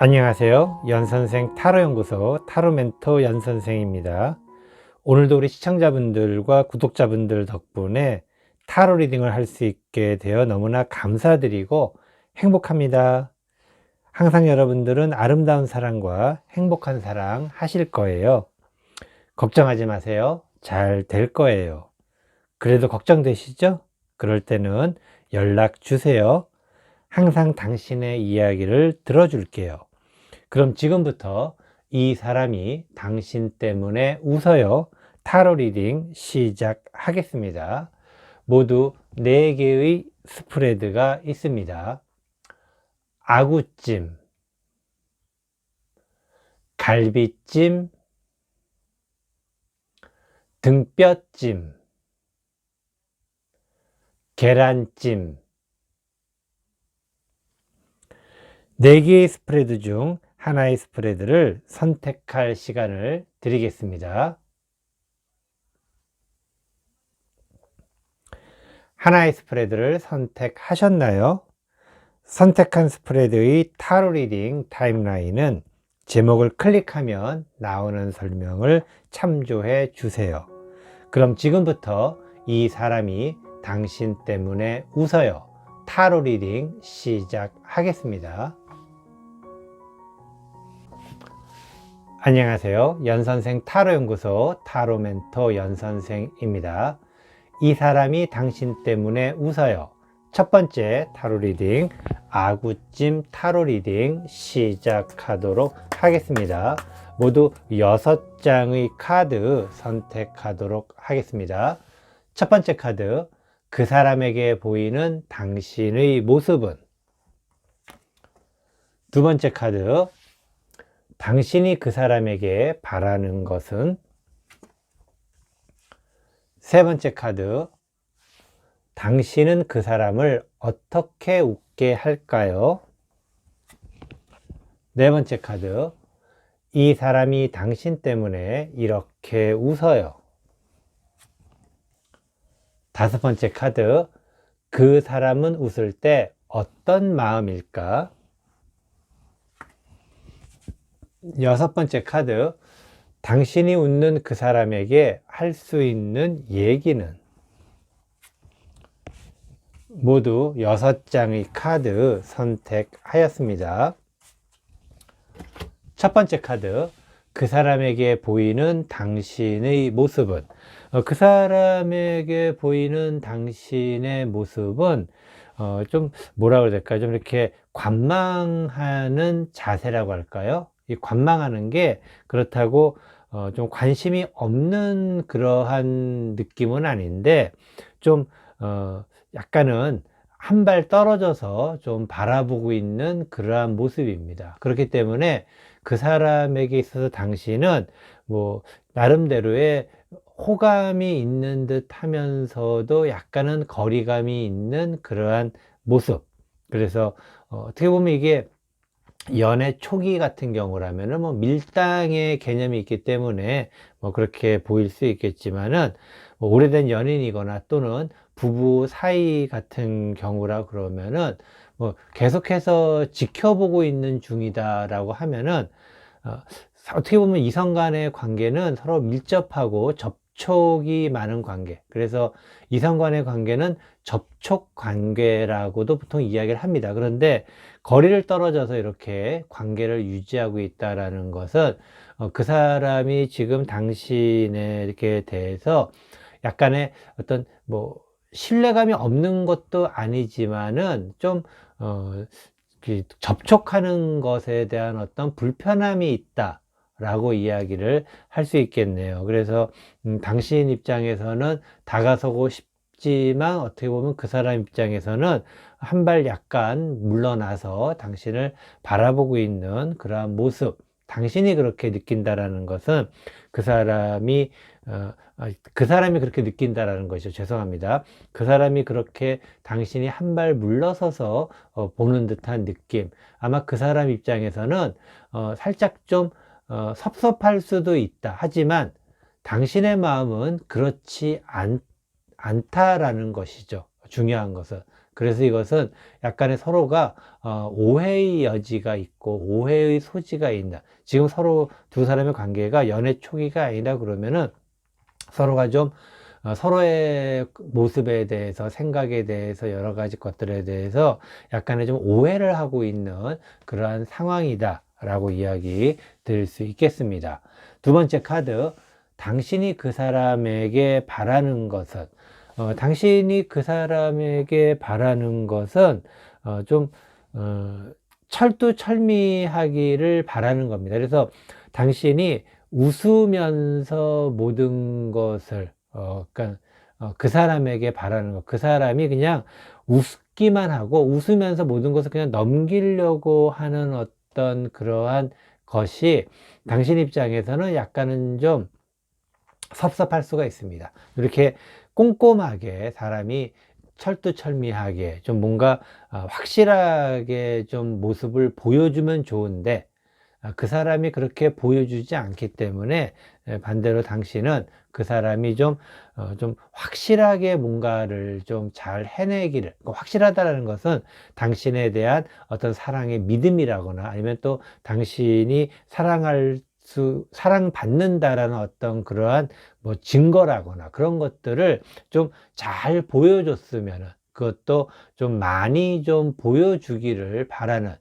안녕하세요. 연선생 타로연구소 타로멘토 연선생입니다. 오늘도 우리 시청자분들과 구독자분들 덕분에 타로 리딩을 할 수 있게 되어 너무나 감사드리고 행복합니다. 항상 여러분들은 아름다운 사랑과 행복한 사랑 하실 거예요. 걱정하지 마세요. 잘 될 거예요. 그래도 걱정되시죠? 그럴 때는 연락 주세요. 항상 당신의 이야기를 들어줄게요. 그럼 지금부터 이 사람이 당신 때문에 웃어요. 타로 리딩 시작하겠습니다. 모두 4개의 스프레드가 있습니다. 아구찜, 갈비찜, 등뼈찜, 계란찜. 4개의 스프레드 중 하나의 스프레드를 선택할 시간을 드리겠습니다. 하나의 스프레드를 선택하셨나요? 선택한 스프레드의 타로 리딩 타임라인은 제목을 클릭하면 나오는 설명을 참조해 주세요. 그럼 지금부터 이 사람이 당신 때문에 웃어요. 타로 리딩 시작하겠습니다. 안녕하세요. 연선생 타로연구소 타로멘토 연선생입니다. 이 사람이 당신 때문에 웃어요. 첫 번째 타로 리딩, 아구찜 타로 리딩 시작하도록 하겠습니다. 모두 6장의 카드 선택하도록 하겠습니다. 첫 번째 카드, 그 사람에게 보이는 당신의 모습은? 두 번째 카드, 당신이 그 사람에게 바라는 것은? 세 번째 카드, 당신은 그 사람을 어떻게 웃게 할까요? 네 번째 카드, 이 사람이 당신 때문에 이렇게 웃어요. 다섯 번째 카드, 그 사람은 웃을 때 어떤 마음일까? 여섯 번째 카드, 당신이 웃는 그 사람에게 할 수 있는 얘기는? 모두 6장의 카드 선택하였습니다. 첫 번째 카드, 그 사람에게 보이는 당신의 모습은? 그 사람에게 보이는 당신의 모습은 좀 뭐라 그래야 될까요? 좀 이렇게 관망하는 자세라고 할까요? 이 관망하는 게 그렇다고 좀 관심이 없는 그러한 느낌은 아닌데 좀 약간은 한 발 떨어져서 좀 바라보고 있는 그러한 모습입니다. 그렇기 때문에 그 사람에게 있어서 당신은 뭐 나름대로의 호감이 있는 듯 하면서도 약간은 거리감이 있는 그러한 모습. 그래서 어떻게 보면 이게 연애 초기 같은 경우라면은 뭐 밀당의 개념이 있기 때문에 뭐 그렇게 보일 수 있겠지만은 뭐 오래된 연인이거나 또는 부부 사이 같은 경우라 그러면은 뭐 계속해서 지켜보고 있는 중이다라고 하면은 어떻게 보면 이성 간의 관계는 서로 밀접하고 접촉이 많은 관계. 그래서 이성 간의 관계는 접촉 관계라고도 보통 이야기를 합니다. 그런데 거리를 떨어져서 이렇게 관계를 유지하고 있다라는 것은 그 사람이 지금 당신에 이렇게 대해서 약간의 어떤 뭐 신뢰감이 없는 것도 아니지만은 좀 접촉하는 것에 대한 어떤 불편함이 있다 라고 이야기를 할 수 있겠네요. 그래서 당신 입장에서는 다가서고 싶지만 어떻게 보면 그 사람 입장에서는 한 발 약간 물러나서 당신을 바라보고 있는 그러한 모습, 당신이 그렇게 느낀다라는 것은 그 사람이 그 사람이 그렇게 느낀다라는 것이죠. 죄송합니다. 그 사람이 그렇게 당신이 한 발 물러서서 보는 듯한 느낌. 아마 그 사람 입장에서는 살짝 좀 섭섭할 수도 있다. 하지만 당신의 마음은 그렇지 않다라는 것이죠. 중요한 것은 그래서 이것은 약간의 서로가 오해의 여지가 있고 오해의 소지가 있다. 지금 서로 두 사람의 관계가 연애 초기가 아니다 그러면은 서로가 좀 서로의 모습에 대해서, 생각에 대해서, 여러 가지 것들에 대해서 약간의 좀 오해를 하고 있는 그러한 상황이다 라고 이야기 드릴 수 있겠습니다. 두 번째 카드, 당신이 그 사람에게 바라는 것은, 당신이 그 사람에게 바라는 것은 좀 철두철미하기를 바라는 겁니다. 그래서 당신이 웃으면서 모든 것을 그러니까 그 사람에게 바라는 것, 그 사람이 그냥 웃기만 하고 웃으면서 모든 것을 그냥 넘기려고 하는 어떤 그러한 것이 당신 입장에서는 약간은 좀 섭섭할 수가 있습니다. 이렇게 꼼꼼하게 사람이 철두철미하게 좀 뭔가 확실하게 좀 모습을 보여주면 좋은데 그 사람이 그렇게 보여주지 않기 때문에 반대로 당신은 그 사람이 좀 확실하게 뭔가를 좀 잘 해내기를, 확실하다라는 것은 당신에 대한 어떤 사랑의 믿음이라거나 아니면 또 당신이 사랑받는다라는 어떤 그러한 뭐 증거라거나 그런 것들을 좀 잘 보여줬으면은, 그것도 좀 많이 좀 보여주기를 바라는,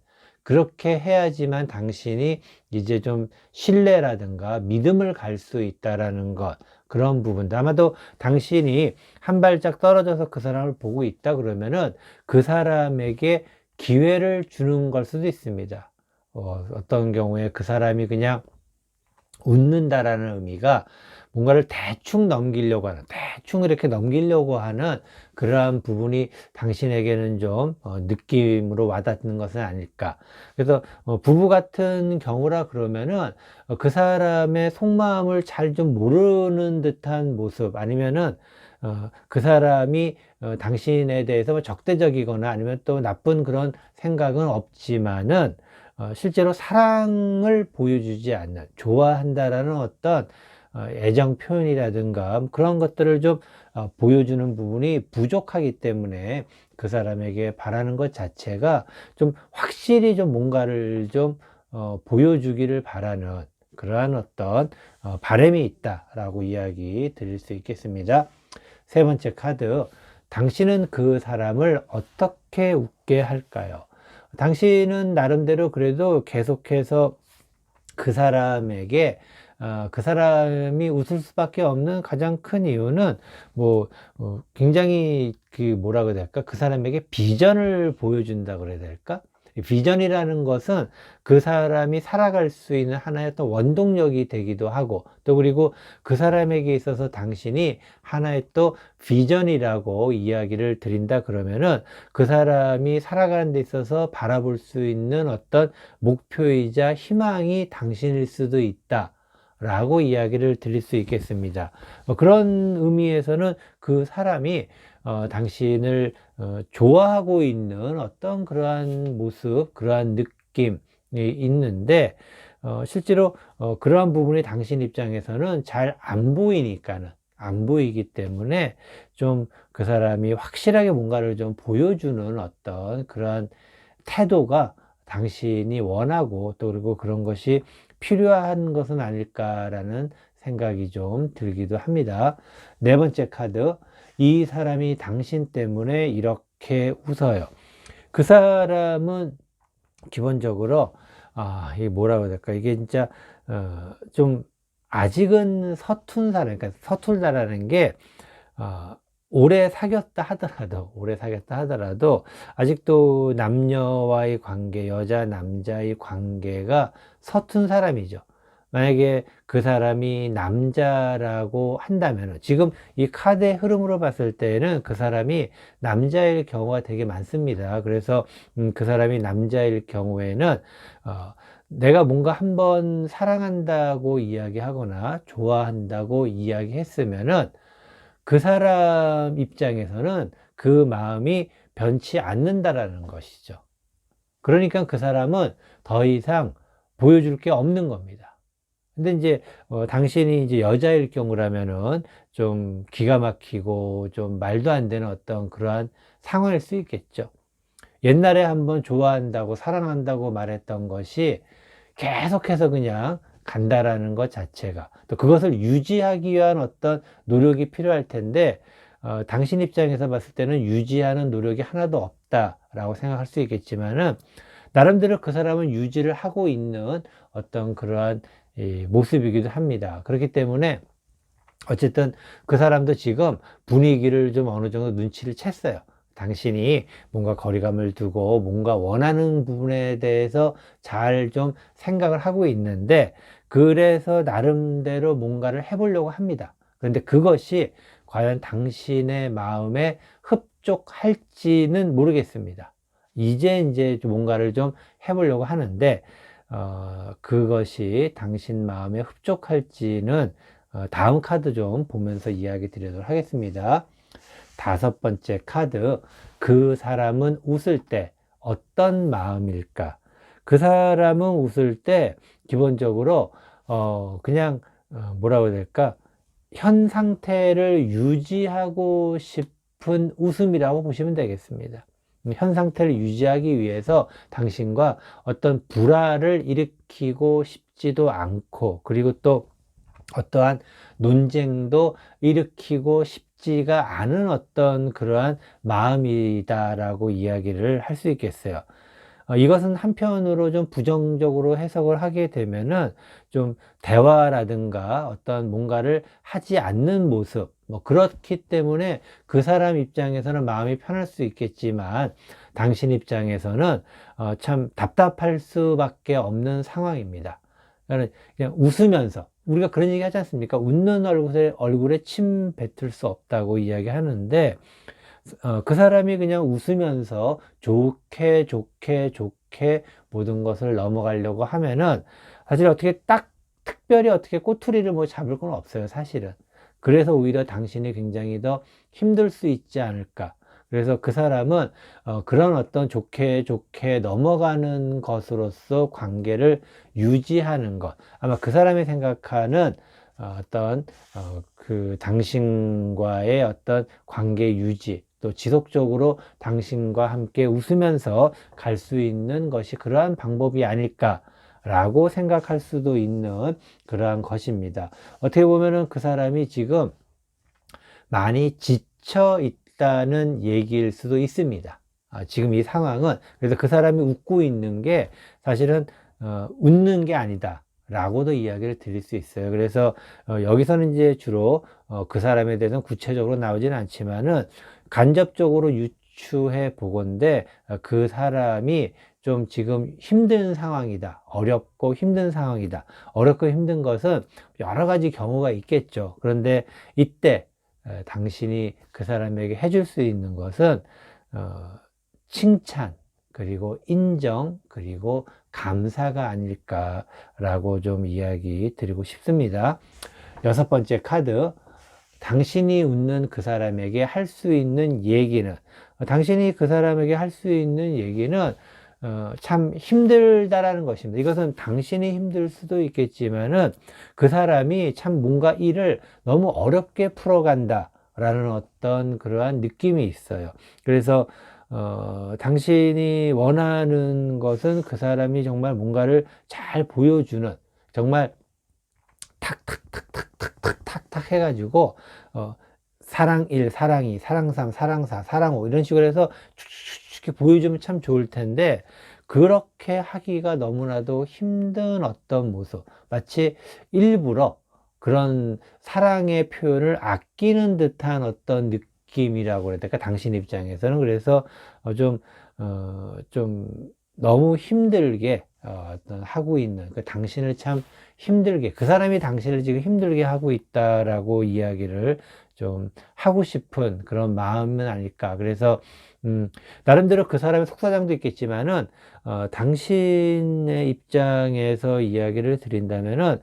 그렇게 해야지만 당신이 이제 좀 신뢰라든가 믿음을 갈 수 있다라는 것, 그런 부분도 아마도 당신이 한 발짝 떨어져서 그 사람을 보고 있다 그러면은 그 사람에게 기회를 주는 걸 수도 있습니다. 어떤 경우에 그 사람이 그냥 웃는다라는 의미가 뭔가를 대충 넘기려고 하는, 대충 이렇게 넘기려고 하는 그러한 부분이 당신에게는 좀 느낌으로 와닿는 것은 아닐까. 그래서 부부 같은 경우라 그러면은 그 사람의 속마음을 잘 좀 모르는 듯한 모습, 아니면은 그 사람이 당신에 대해서 뭐 적대적이거나 아니면 또 나쁜 그런 생각은 없지만은 실제로 사랑을 보여주지 않는, 좋아한다라는 어떤 애정 표현이라든가 그런 것들을 좀 보여주는 부분이 부족하기 때문에 그 사람에게 바라는 것 자체가 좀 확실히 좀 뭔가를 좀 보여주기를 바라는 그러한 어떤 바람이 있다라고 이야기 드릴 수 있겠습니다. 세 번째 카드, 당신은 그 사람을 어떻게 웃게 할까요? 당신은 나름대로 그래도 계속해서 그 사람에게 그 사람이 웃을 수밖에 없는 가장 큰 이유는 뭐 굉장히 그 뭐라고 해야 될까, 그 사람에게 비전을 보여준다 그래야 될까. 비전이라는 것은 그 사람이 살아갈 수 있는 하나의 또 원동력이 되기도 하고, 또 그리고 그 사람에게 있어서 당신이 하나의 또 비전이라고 이야기를 드린다 그러면은 그 사람이 살아가는 데 있어서 바라볼 수 있는 어떤 목표이자 희망이 당신일 수도 있다 라고 이야기를 드릴 수 있겠습니다. 그런 의미에서는 그 사람이 당신을 좋아하고 있는 어떤 그러한 모습, 그러한 느낌이 있는데 실제로 그러한 부분이 당신 입장에서는 잘 안 보이니까는, 안 보이기 때문에 좀 그 사람이 확실하게 뭔가를 좀 보여주는 어떤 그러한 태도가 당신이 원하고 또 그리고 그런 것이 필요한 것은 아닐까라는 생각이 좀 들기도 합니다. 네 번째 카드, 이 사람이 당신 때문에 이렇게 웃어요. 그 사람은 기본적으로 이 뭐라고 해야 될까, 이게 진짜 좀 아직은 서툰 사람, 그러니까 서툴다라는 게 오래 사귀었다 하더라도 아직도 남녀와의 관계, 여자 남자의 관계가 서툰 사람이죠. 만약에 그 사람이 남자라고 한다면, 지금 이 카드의 흐름으로 봤을 때는 그 사람이 남자일 경우가 되게 많습니다. 그래서 그 사람이 남자일 경우에는 내가 뭔가 한번 사랑한다고 이야기하거나 좋아한다고 이야기했으면은 그 사람 입장에서는 그 마음이 변치 않는다라는 것이죠. 그러니까 그 사람은 더 이상 보여줄 게 없는 겁니다. 근데 이제 당신이 이제 여자일 경우라면은 좀 기가 막히고 좀 말도 안 되는 어떤 그러한 상황일 수 있겠죠. 옛날에 한번 좋아한다고 사랑한다고 말했던 것이 계속해서 그냥 간다라는 것 자체가, 또 그것을 유지하기 위한 어떤 노력이 필요할 텐데, 당신 입장에서 봤을 때는 유지하는 노력이 하나도 없다라고 생각할 수 있겠지만은, 나름대로 그 사람은 유지를 하고 있는 어떤 그러한 모습이기도 합니다. 그렇기 때문에 어쨌든 그 사람도 지금 분위기를 좀 어느 정도 눈치를 챘어요. 당신이 뭔가 거리감을 두고 뭔가 원하는 부분에 대해서 잘 좀 생각을 하고 있는데, 그래서 나름대로 뭔가를 해보려고 합니다. 그런데 그것이 과연 당신의 마음에 흡족할지는 모르겠습니다. 이제 좀 뭔가를 좀 해보려고 하는데, 그것이 당신 마음에 흡족할지는 다음 카드 좀 보면서 이야기 드리도록 하겠습니다. 다섯 번째 카드, 그 사람은 웃을 때 어떤 마음일까? 그 사람은 웃을 때 기본적으로 그냥 뭐라고 해야 될까? 현 상태를 유지하고 싶은 웃음이라고 보시면 되겠습니다. 현 상태를 유지하기 위해서 당신과 어떤 불화를 일으키고 싶지도 않고, 그리고 또 어떠한 논쟁도 일으키고 싶지가 않은 어떤 그러한 마음이다라고 이야기를 할 수 있겠어요. 이것은 한편으로 좀 부정적으로 해석을 하게 되면은 좀 대화라든가 어떤 뭔가를 하지 않는 모습, 뭐 그렇기 때문에 그 사람 입장에서는 마음이 편할 수 있겠지만, 당신 입장에서는 참 답답할 수밖에 없는 상황입니다. 그냥 웃으면서, 우리가 그런 얘기 하지 않습니까? 웃는 얼굴에 침 뱉을 수 없다고 이야기하는데, 그 사람이 그냥 웃으면서 좋게 모든 것을 넘어가려고 하면은, 사실 어떻게 딱 특별히 어떻게 꼬투리를 뭐 잡을 건 없어요, 사실은. 그래서 오히려 당신이 굉장히 더 힘들 수 있지 않을까. 그래서 그 사람은 그런 어떤 좋게 넘어가는 것으로서 관계를 유지하는 것, 아마 그 사람이 생각하는 어떤 그 당신과의 어떤 관계 유지, 또 지속적으로 당신과 함께 웃으면서 갈 수 있는 것이 그러한 방법이 아닐까라고 생각할 수도 있는 그러한 것입니다. 어떻게 보면은 그 사람이 지금 많이 지쳐 있다는 얘기일 수도 있습니다. 지금 이 상황은, 그래서 그 사람이 웃고 있는 게 사실은 웃는 게 아니다 라고도 이야기를 드릴 수 있어요. 그래서 여기서는 이제 주로 그 사람에 대해서는 구체적으로 나오지는 않지만은 간접적으로 유추해 보건대, 그 사람이 좀 지금 힘든 상황이다, 어렵고 힘든 상황이다. 어렵고 힘든 것은 여러 가지 경우가 있겠죠. 그런데 이때 당신이 그 사람에게 해줄 수 있는 것은 칭찬, 그리고 인정, 그리고 감사가 아닐까라고 좀 이야기 드리고 싶습니다. 여섯 번째 카드, 당신이 웃는 그 사람에게 할 수 있는 얘기는, 당신이 그 사람에게 할 수 있는 얘기는 참 힘들다라는 것입니다. 이것은 당신이 힘들 수도 있겠지만은 그 사람이 참 뭔가 일을 너무 어렵게 풀어간다라는 어떤 그러한 느낌이 있어요. 그래서 당신이 원하는 것은 그 사람이 정말 뭔가를 잘 보여주는, 정말 탁탁탁탁탁탁탁 해가지고 사랑 1, 사랑 2, 사랑 3, 사랑 4, 사랑 5 이런 식으로 해서 이렇게 보여주면 참 좋을 텐데, 그렇게 하기가 너무나도 힘든 어떤 모습, 마치 일부러 그런 사랑의 표현을 아끼는 듯한 어떤 느낌이라고 그래야 될까, 당신 입장에서는. 그래서 좀 너무 힘들게 어떤 하고 있는, 그 당신을 참 힘들게, 그 사람이 당신을 지금 힘들게 하고 있다라고 이야기를 좀 하고 싶은 그런 마음은 아닐까. 그래서 나름대로 그 사람의 속사정도 있겠지만은 당신의 입장에서 이야기를 드린다면은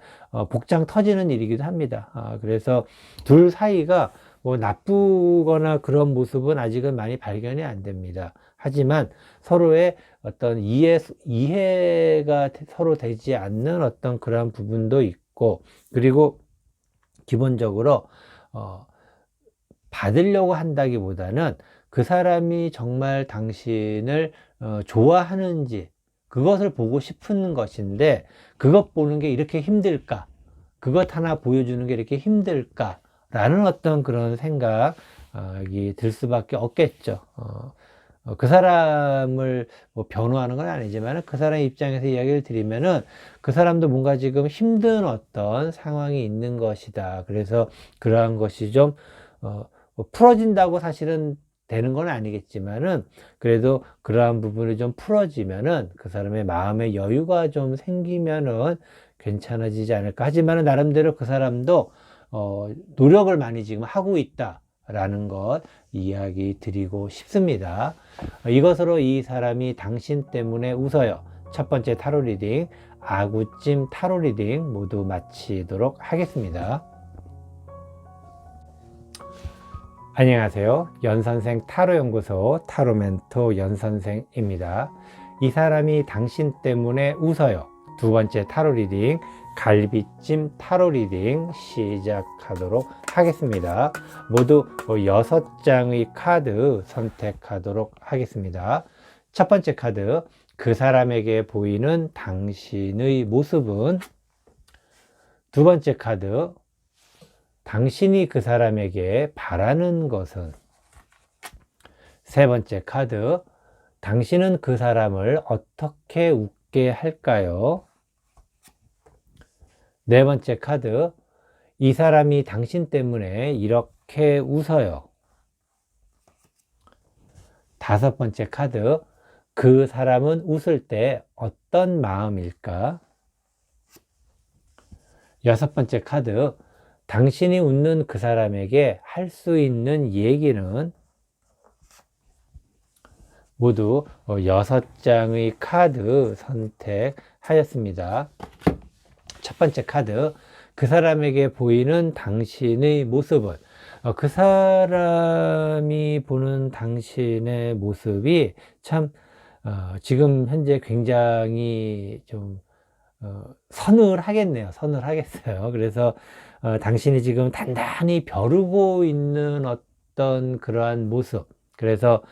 복장 터지는 일이기도 합니다. 그래서 둘 사이가 뭐 나쁘거나 그런 모습은 아직은 많이 발견이 안 됩니다. 하지만 서로의 어떤 이해가 서로 되지 않는 어떤 그런 부분도 있고, 있고, 그리고 기본적으로 받으려고 한다기보다는 그 사람이 정말 당신을 좋아하는지 그것을 보고 싶은 것인데, 그것 보는 게 이렇게 힘들까? 그것 하나 보여주는 게 이렇게 힘들까? 라는 어떤 그런 생각이 들 수밖에 없겠죠. 그 사람을 뭐 변호하는 건 아니지만 그 사람 입장에서 이야기를 드리면은 그 사람도 뭔가 지금 힘든 어떤 상황이 있는 것이다. 그래서 그러한 것이 좀 뭐 풀어진다고 사실은 되는 건 아니겠지만은, 그래도 그러한 부분이 좀 풀어지면은 그 사람의 마음의 여유가 좀 생기면은 괜찮아지지 않을까. 하지만은 나름대로 그 사람도 노력을 많이 지금 하고 있다라는 것 이야기 드리고 싶습니다. 이것으로 이 사람이 당신 때문에 웃어요. 첫 번째 타로 리딩, 아구찜 타로 리딩 모두 마치도록 하겠습니다. 안녕하세요. 연선생 타로연구소 타로멘토 연선생입니다. 이 사람이 당신 때문에 웃어요. 두 번째 타로 리딩, 갈비찜 타로 리딩 시작하도록 하겠습니다. 모두 6장의 카드 선택하도록 하겠습니다. 첫 번째 카드, 그 사람에게 보이는 당신의 모습은. 두 번째 카드, 당신이 그 사람에게 바라는 것은. 세 번째 카드, 당신은 그 사람을 어떻게 웃게 할까요? 네 번째 카드, 이 사람이 당신 때문에 이렇게 웃어요. 다섯 번째 카드, 그 사람은 웃을 때 어떤 마음일까? 여섯 번째 카드, 당신이 웃는 그 사람에게 할 수 있는 얘기는. 모두 6장의 카드 선택하였습니다. 첫 번째 카드, 그 사람에게 보이는 당신의 모습은. 그 사람이 보는 당신의 모습이 참 지금 현재 굉장히 좀 서늘하겠네요. 서늘하겠어요. 그래서 당신이 지금 단단히 벼르고 있는 어떤 그러한 모습. 그래서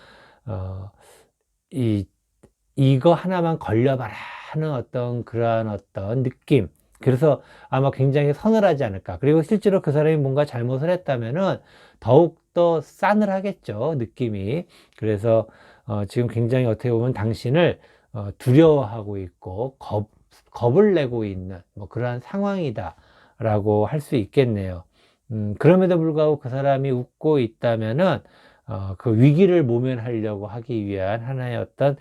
이거 하나만 걸려봐라 하는 어떤 그러한 어떤 느낌. 그래서 아마 굉장히 서늘하지 않을까. 그리고 실제로 그 사람이 뭔가 잘못을 했다면은 더욱더 싸늘하겠죠, 느낌이. 그래서 지금 굉장히 어떻게 보면 당신을 두려워하고 있고 겁을 내고 있는 뭐 그러한 상황이다 라고 할 수 있겠네요. 그럼에도 불구하고 그 사람이 웃고 있다면은 그 위기를 모면하려고 하기 위한 하나의 어떤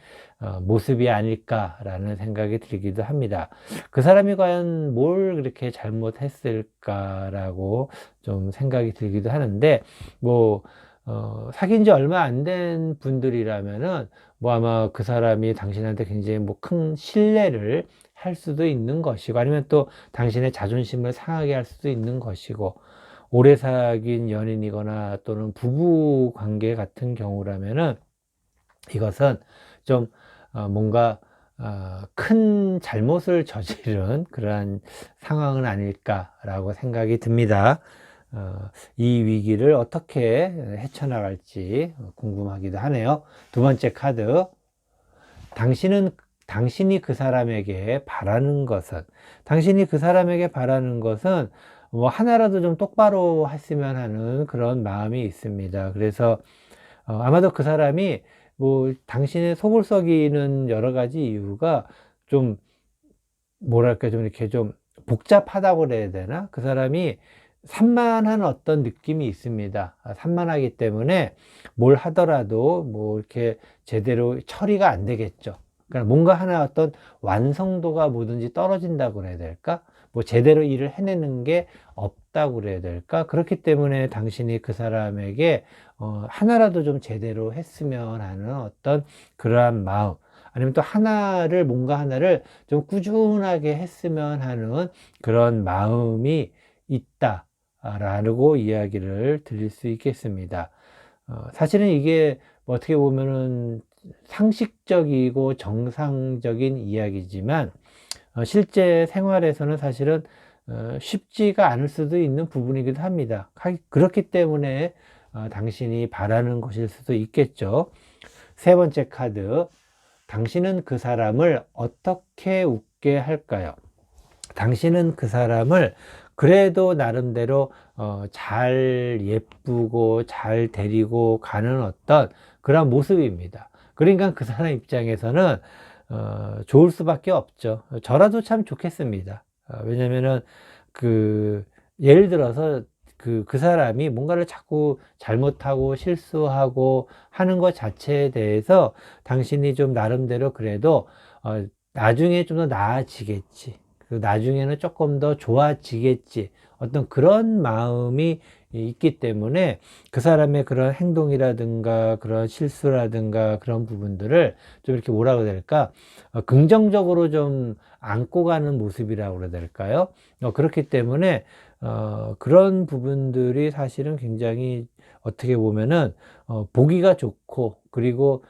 모습이 아닐까라는 생각이 들기도 합니다. 그 사람이 과연 뭘 그렇게 잘못했을까라고 좀 생각이 들기도 하는데, 뭐 사귄 지 얼마 안 된 분들이라면은 뭐 아마 그 사람이 당신한테 굉장히 뭐 큰 신뢰를 할 수도 있는 것이고, 아니면 또 당신의 자존심을 상하게 할 수도 있는 것이고, 오래 사귄 연인이거나 또는 부부 관계 같은 경우라면은 이것은 좀 뭔가 큰 잘못을 저지른 그러한 상황은 아닐까라고 생각이 듭니다. 이 위기를 어떻게 헤쳐나갈지 궁금하기도 하네요. 두 번째 카드, 당신이 그 사람에게 바라는 것은. 당신이 그 사람에게 바라는 것은 뭐 하나라도 좀 똑바로 했으면 하는 그런 마음이 있습니다. 그래서 아마도 그 사람이 뭐 당신의 속을 썩이는 여러 가지 이유가 좀 뭐랄까 좀 이렇게 좀 복잡하다고 그래야 되나? 그 사람이 산만한 어떤 느낌이 있습니다. 산만하기 때문에 뭘 하더라도 뭐 이렇게 제대로 처리가 안 되겠죠. 그러니까 뭔가 하나 어떤 완성도가 뭐든지 떨어진다고 그래야 될까? 뭐 제대로 일을 해내는 게 없다고 그래야 될까? 그렇기 때문에 당신이 그 사람에게 하나라도 좀 제대로 했으면 하는 어떤 그러한 마음, 아니면 또 뭔가 하나를 좀 꾸준하게 했으면 하는 그런 마음이 있다라고 이야기를 드릴 수 있겠습니다. 사실은 이게 뭐 어떻게 보면은 상식적이고 정상적인 이야기지만 실제 생활에서는 사실은 쉽지가 않을 수도 있는 부분이기도 합니다. 그렇기 때문에 당신이 바라는 것일 수도 있겠죠. 세 번째 카드, 당신은 그 사람을 어떻게 웃게 할까요? 당신은 그 사람을 그래도 나름대로 잘 예쁘고 잘 데리고 가는 어떤 그런 모습입니다. 그러니까 그 사람 입장에서는 좋을 수밖에 없죠. 저라도 참 좋겠습니다. 왜냐면은 예를 들어서 그 사람이 뭔가를 자꾸 잘못하고 실수하고 하는 것 자체에 대해서 당신이 좀 나름대로 그래도 나중에 좀 더 나아지겠지, 나중에는 조금 더 좋아지겠지, 어떤 그런 마음이 있기 때문에 그 사람의 그런 행동이라든가 그런 실수라든가 그런 부분들을 좀 이렇게 뭐라고 해야 될까, 긍정적으로 좀 안고 가는 모습이라고 그래야 될까요? 그렇기 때문에 그런 부분들이 사실은 굉장히 어떻게 보면은 보기가 좋고, 그리고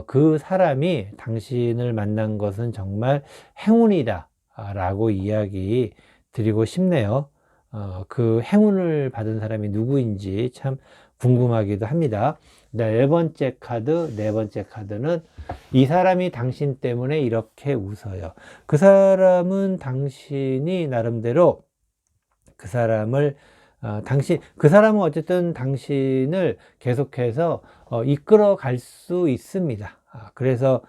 그 사람이 당신을 만난 것은 정말 행운이다 라고 이야기 드리고 싶네요. 그 행운을 받은 사람이 누구인지 참 궁금하기도 합니다. 네 번째 카드는 이 사람이 당신 때문에 이렇게 웃어요. 그 사람은 당신이 나름대로 그 사람은 어쨌든 당신을 계속해서 이끌어 갈 수 있습니다. 그래서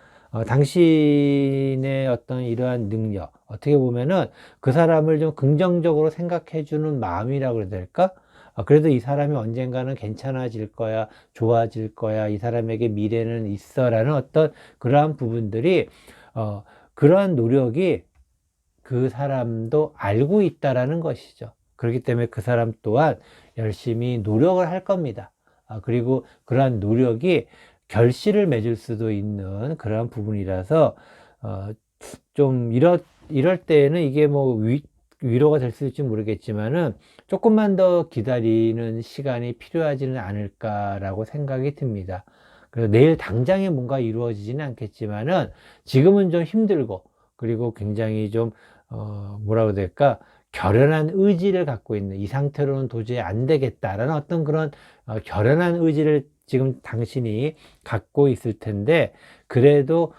당신의 어떤 이러한 능력, 어떻게 보면은 그 사람을 좀 긍정적으로 생각해 주는 마음이라고 해야 될까? 그래도 이 사람이 언젠가는 괜찮아질 거야, 좋아질 거야, 이 사람에게 미래는 있어 라는 어떤 그러한 부분들이, 그러한 노력이 그 사람도 알고 있다라는 것이죠. 그렇기 때문에 그 사람 또한 열심히 노력을 할 겁니다. 그리고 그러한 노력이 결실을 맺을 수도 있는 그러한 부분이라서 좀 이럴 때에는 이게 뭐 위로가 될 수 있을지 모르겠지만은 조금만 더 기다리는 시간이 필요하지는 않을까라고 생각이 듭니다. 그래서 내일 당장에 뭔가 이루어지지는 않겠지만은 지금은 좀 힘들고, 그리고 굉장히 좀 뭐라고 해야 될까, 결연한 의지를 갖고 있는, 이 상태로는 도저히 안 되겠다라는 어떤 그런 결연한 의지를 지금 당신이 갖고 있을 텐데, 그래도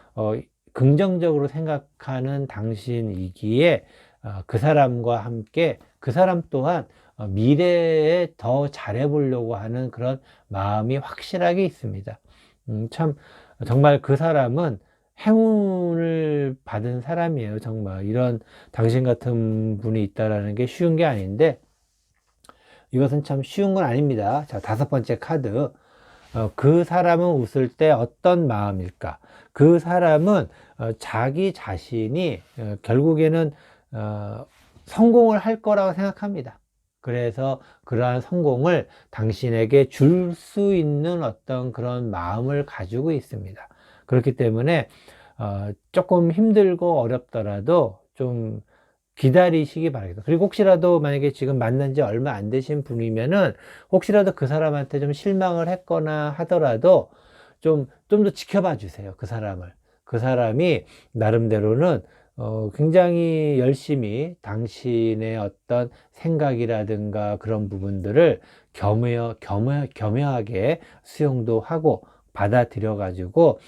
긍정적으로 생각하는 당신이기에 그 사람과 함께 그 사람 또한 미래에 더 잘해보려고 하는 그런 마음이 확실하게 있습니다. 참 정말 그 사람은 행운을 받은 사람이에요. 정말 이런 당신 같은 분이 있다라는 게 쉬운 게 아닌데, 이것은 참 쉬운 건 아닙니다. 자, 다섯 번째 카드. 그 사람은 웃을 때 어떤 마음일까? 그 사람은 자기 자신이 결국에는 성공을 할 거라고 생각합니다. 그래서 그러한 성공을 당신에게 줄 수 있는 어떤 그런 마음을 가지고 있습니다. 그렇기 때문에 조금 힘들고 어렵더라도 좀 기다리시기 바랍니다. 그리고 혹시라도 만약에 지금 만난 지 얼마 안 되신 분이면은 혹시라도 그 사람한테 좀 실망을 했거나 하더라도 좀 더 지켜봐 주세요. 그 사람을. 그 사람이 나름대로는 굉장히 열심히 당신의 어떤 생각이라든가 그런 부분들을 겸허하게 수용도 하고 받아들여 가지고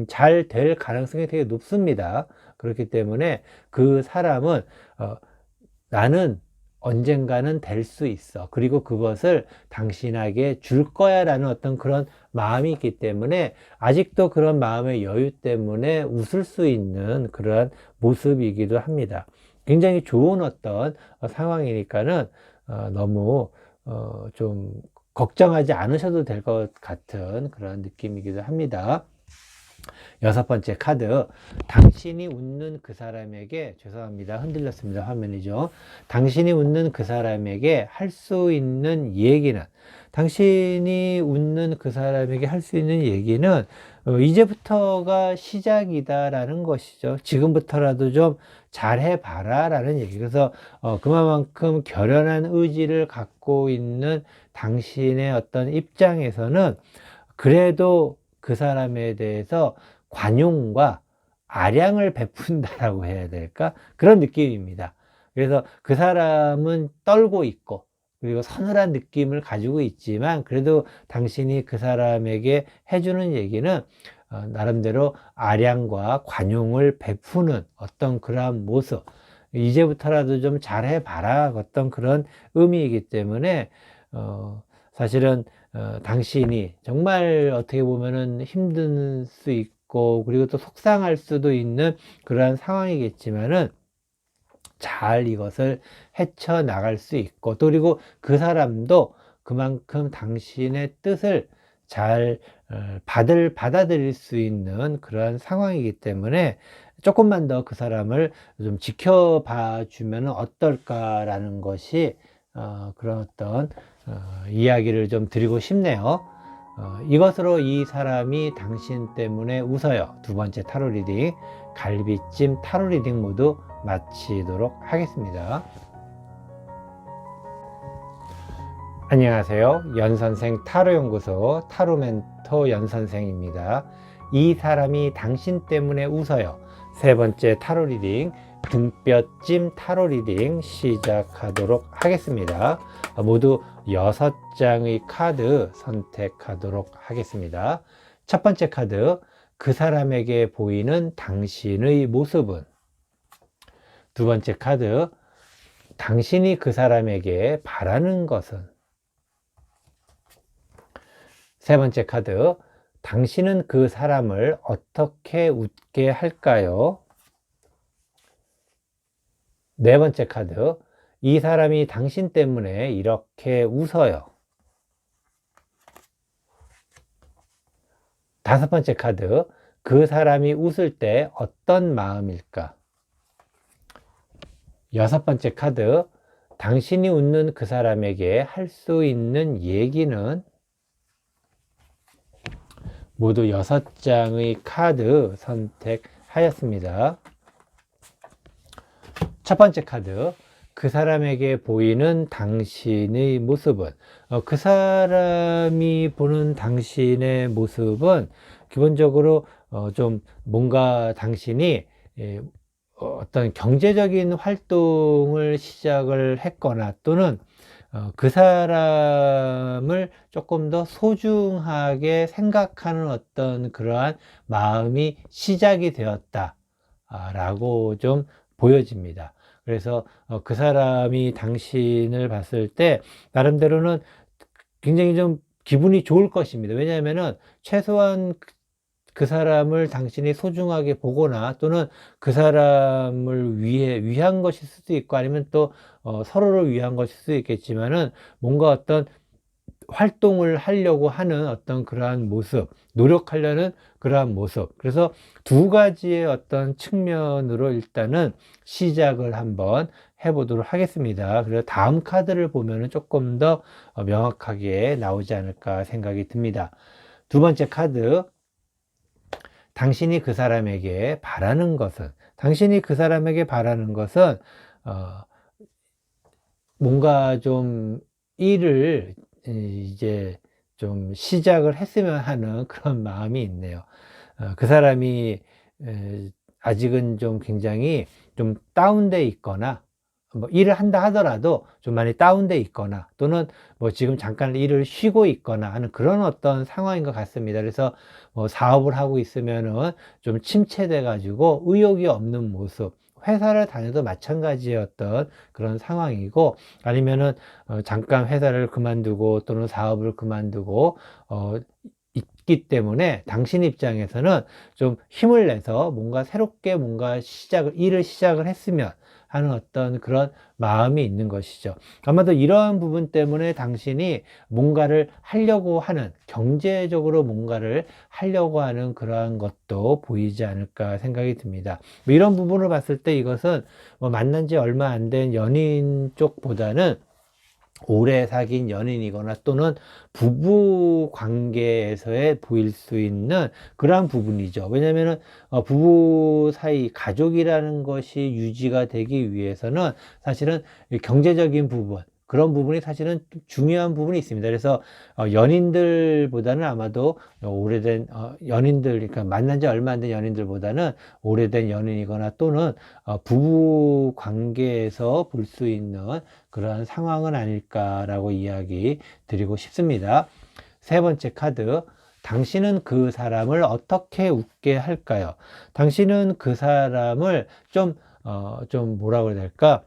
잘 될 가능성이 되게 높습니다. 그렇기 때문에 그 사람은 나는 언젠가는 될 수 있어, 그리고 그것을 당신에게 줄 거야 라는 어떤 그런 마음이 있기 때문에 아직도 그런 마음의 여유 때문에 웃을 수 있는 그런 모습이기도 합니다. 굉장히 좋은 어떤 상황이니까는 너무 좀 걱정하지 않으셔도 될 것 같은 그런 느낌이기도 합니다. 여섯 번째 카드. 당신이 웃는 그 사람에게, 죄송합니다, 흔들렸습니다, 화면이죠. 당신이 웃는 그 사람에게 할 수 있는 얘기는, 당신이 웃는 그 사람에게 할 수 있는 얘기는 이제부터가 시작이다 라는 것이죠. 지금부터라도 좀 잘해봐라 라는 얘기. 그래서 그만큼 결연한 의지를 갖고 있는 당신의 어떤 입장에서는 그래도 그 사람에 대해서 관용과 아량을 베푼다라고 해야 될까? 그런 느낌입니다. 그래서 그 사람은 떨고 있고 그리고 서늘한 느낌을 가지고 있지만 그래도 당신이 그 사람에게 해주는 얘기는 나름대로 아량과 관용을 베푸는 어떤 그러한 모습, 이제부터라도 좀 잘해봐라 어떤 그런 의미이기 때문에 사실은 당신이 정말 어떻게 보면은 힘든 수 있고 그리고 또 속상할 수도 있는 그러한 상황이겠지만은 잘 이것을 헤쳐나갈 수 있고 또 그리고 그 사람도 그만큼 당신의 뜻을 잘 받아들일 수 있는 그런 상황이기 때문에 조금만 더 그 사람을 좀 지켜봐 주면 어떨까라는 것이 그런 어떤 이야기를 좀 드리고 싶네요. 이것으로 이 사람이 당신 때문에 웃어요. 두 번째 타로 리딩, 갈비찜 타로 리딩 모두 마치도록 하겠습니다. 안녕하세요. 연선생 타로연구소 타로멘토 연선생입니다. 이 사람이 당신 때문에 웃어요. 세 번째 타로 리딩, 등뼈찜 타로 리딩 시작하도록 하겠습니다. 모두 6장의 카드 선택하도록 하겠습니다. 첫 번째 카드, 그 사람에게 보이는 당신의 모습은? 두 번째 카드, 당신이 그 사람에게 바라는 것은? 세 번째 카드, 당신은 그 사람을 어떻게 웃게 할까요? 네 번째 카드, 이 사람이 당신 때문에 이렇게 웃어요. 다섯 번째 카드, 그 사람이 웃을 때 어떤 마음일까? 여섯 번째 카드, 당신이 웃는 그 사람에게 할 수 있는 얘기는? 모두 6장의 카드 선택하였습니다. 첫 번째 카드, 그 사람에게 보이는 당신의 모습은? 그 사람이 보는 당신의 모습은 기본적으로 좀 뭔가 당신이 어떤 경제적인 활동을 시작을 했거나 또는 그 사람을 조금 더 소중하게 생각하는 어떤 그러한 마음이 시작이 되었다 라고 좀 보여집니다. 그래서 그 사람이 당신을 봤을 때 나름대로는 굉장히 좀 기분이 좋을 것입니다. 왜냐하면은 최소한 그 사람을 당신이 소중하게 보거나 또는 그 사람을 위한 것일 수도 있고 아니면 또 서로를 위한 것일 수도 있겠지만은 뭔가 어떤 활동을 하려고 하는 어떤 그러한 모습, 노력하려는 그러한 모습. 그래서 두 가지의 어떤 측면으로 일단은 시작을 한번 해보도록 하겠습니다. 그래서 다음 카드를 보면은 조금 더 명확하게 나오지 않을까 생각이 듭니다. 두 번째 카드, 당신이 그 사람에게 바라는 것은? 당신이 그 사람에게 바라는 것은 뭔가 좀 일을 이제 좀 시작을 했으면 하는 그런 마음이 있네요. 그 사람이 아직은 좀 굉장히 좀 다운돼 있거나 뭐 일을 한다 하더라도 좀 많이 다운돼 있거나 또는 뭐 지금 잠깐 일을 쉬고 있거나 하는 그런 어떤 상황인 것 같습니다. 그래서 뭐 사업을 하고 있으면은 좀 침체돼 가지고 의욕이 없는 모습, 회사를 다녀도 마찬가지였던 그런 상황이고 아니면은 잠깐 회사를 그만두고 또는 사업을 그만두고 있기 때문에 당신 입장에서는 좀 힘을 내서 뭔가 새롭게 뭔가 일을 시작을 했으면 하는 어떤 그런 마음이 있는 것이죠. 아마도 이러한 부분 때문에 당신이 뭔가를 하려고 하는, 경제적으로 뭔가를 하려고 하는 그러한 것도 보이지 않을까 생각이 듭니다. 뭐 이런 부분을 봤을 때 이것은 뭐 만난 지 얼마 안 된 연인 쪽보다는 오래 사귄 연인이거나 또는 부부 관계에서의 보일 수 있는 그러한 부분이죠. 왜냐하면 부부 사이 가족이라는 것이 유지가 되기 위해서는 사실은 경제적인 부분 그런 부분이 사실은 중요한 부분이 있습니다. 그래서 연인들보다는 아마도 오래된 연인들, 그러니까 만난 지 얼마 안 된 연인들보다는 오래된 연인이거나 또는 부부 관계에서 볼 수 있는 그러한 상황은 아닐까라고 이야기 드리고 싶습니다. 세 번째 카드, 당신은 그 사람을 어떻게 웃게 할까요? 당신은 그 사람을 좀 뭐라고 해야 될까?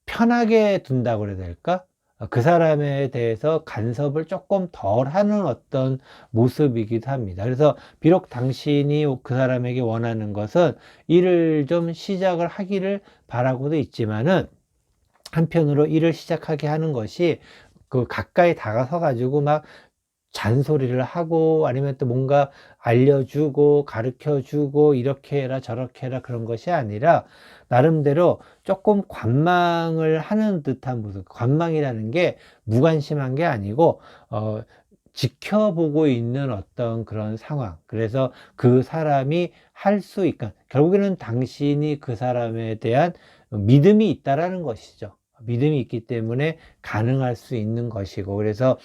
편하게 둔다고 그래야 될까? 그 사람에 대해서 간섭을 조금 덜 하는 어떤 모습이기도 합니다. 그래서 비록 당신이 그 사람에게 원하는 것은 일을 좀 시작을 하기를 바라고도 있지만은 한편으로 일을 시작하게 하는 것이 그 가까이 다가서 가지고 막 잔소리를 하고 아니면 또 뭔가 알려주고 가르쳐주고 이렇게 해라 저렇게 해라 그런 것이 아니라 나름대로 조금 관망을 하는 듯한 모습. 관망이라는 게 무관심한 게 아니고 지켜보고 있는 어떤 그런 상황. 그래서 그 사람이 할 수 있까 결국에는 당신이 그 사람에 대한 믿음이 있다라는 것이죠. 믿음이 있기 때문에 가능할 수 있는 것이고, 그래서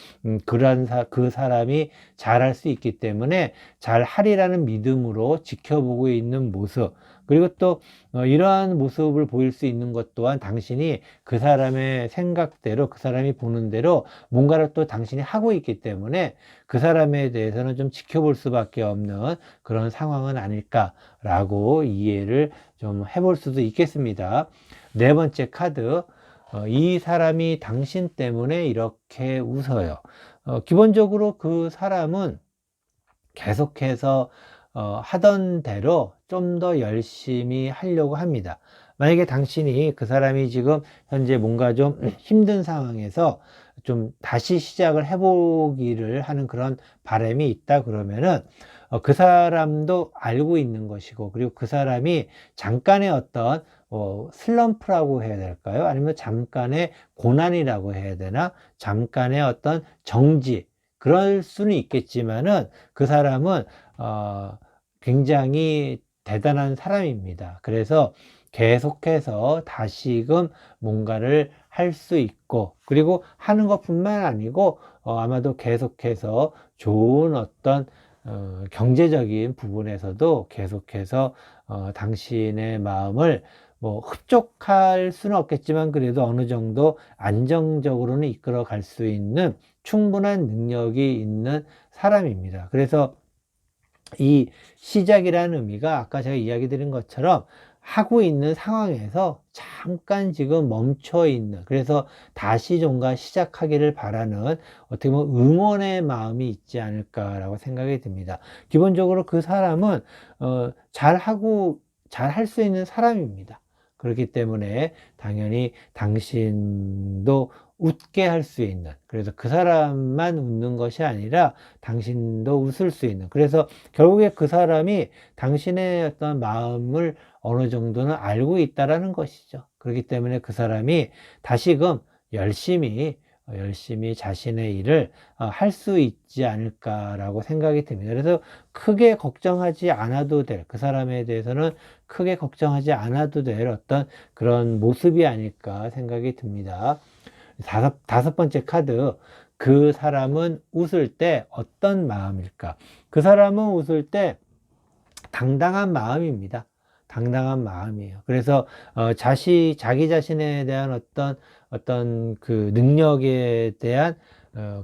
그 사람이 잘할 수 있기 때문에 잘하리라는 믿음으로 지켜보고 있는 모습, 그리고 또 이러한 모습을 보일 수 있는 것 또한 당신이 그 사람의 생각대로, 그 사람이 보는 대로 뭔가를 또 당신이 하고 있기 때문에 그 사람에 대해서는 좀 지켜볼 수밖에 없는 그런 상황은 아닐까라고 이해를 좀 해볼 수도 있겠습니다. 네 번째 카드, 이 사람이 당신 때문에 이렇게 웃어요. 기본적으로 그 사람은 계속해서 하던 대로 좀 더 열심히 하려고 합니다. 만약에 당신이 그 사람이 지금 현재 뭔가 좀 힘든 상황에서 좀 다시 시작을 해보기를 하는 그런 바람이 있다 그러면은 그 사람도 알고 있는 것이고, 그리고 그 사람이 잠깐의 어떤 슬럼프라고 해야 될까요? 아니면 잠깐의 고난이라고 해야 되나? 잠깐의 어떤 정지, 그럴 수는 있겠지만은 그 사람은 굉장히 대단한 사람입니다. 그래서 계속해서 다시금 뭔가를 할 수 있고, 그리고 하는 것뿐만 아니고 아마도 계속해서 좋은 어떤 경제적인 부분에서도 계속해서 당신의 마음을 뭐 흡족할 수는 없겠지만 그래도 어느 정도 안정적으로는 이끌어 갈 수 있는 충분한 능력이 있는 사람입니다. 그래서 이 시작이라는 의미가 아까 제가 이야기 드린 것처럼 하고 있는 상황에서 잠깐 지금 멈춰 있는, 그래서 다시 좀가 시작하기를 바라는 어떻게 보면 응원의 마음이 있지 않을까라고 생각이 듭니다. 기본적으로 그 사람은 잘 할 수 있는 사람입니다. 그렇기 때문에 당연히 당신도 웃게 할 수 있는, 그래서 그 사람만 웃는 것이 아니라 당신도 웃을 수 있는, 그래서 결국에 그 사람이 당신의 어떤 마음을 어느 정도는 알고 있다라는 것이죠. 그렇기 때문에 그 사람이 다시금 열심히 자신의 일을 할 수 있지 않을까라고 생각이 듭니다. 그래서 크게 걱정하지 않아도 될, 그 사람에 대해서는 크게 걱정하지 않아도 될 어떤 그런 모습이 아닐까 생각이 듭니다. 다섯 번째 카드, 그 사람은 웃을 때 어떤 마음일까? 그 사람은 웃을 때 당당한 마음입니다. 당당한 마음이에요. 그래서 자기 자신에 대한 어떤 그 능력에 대한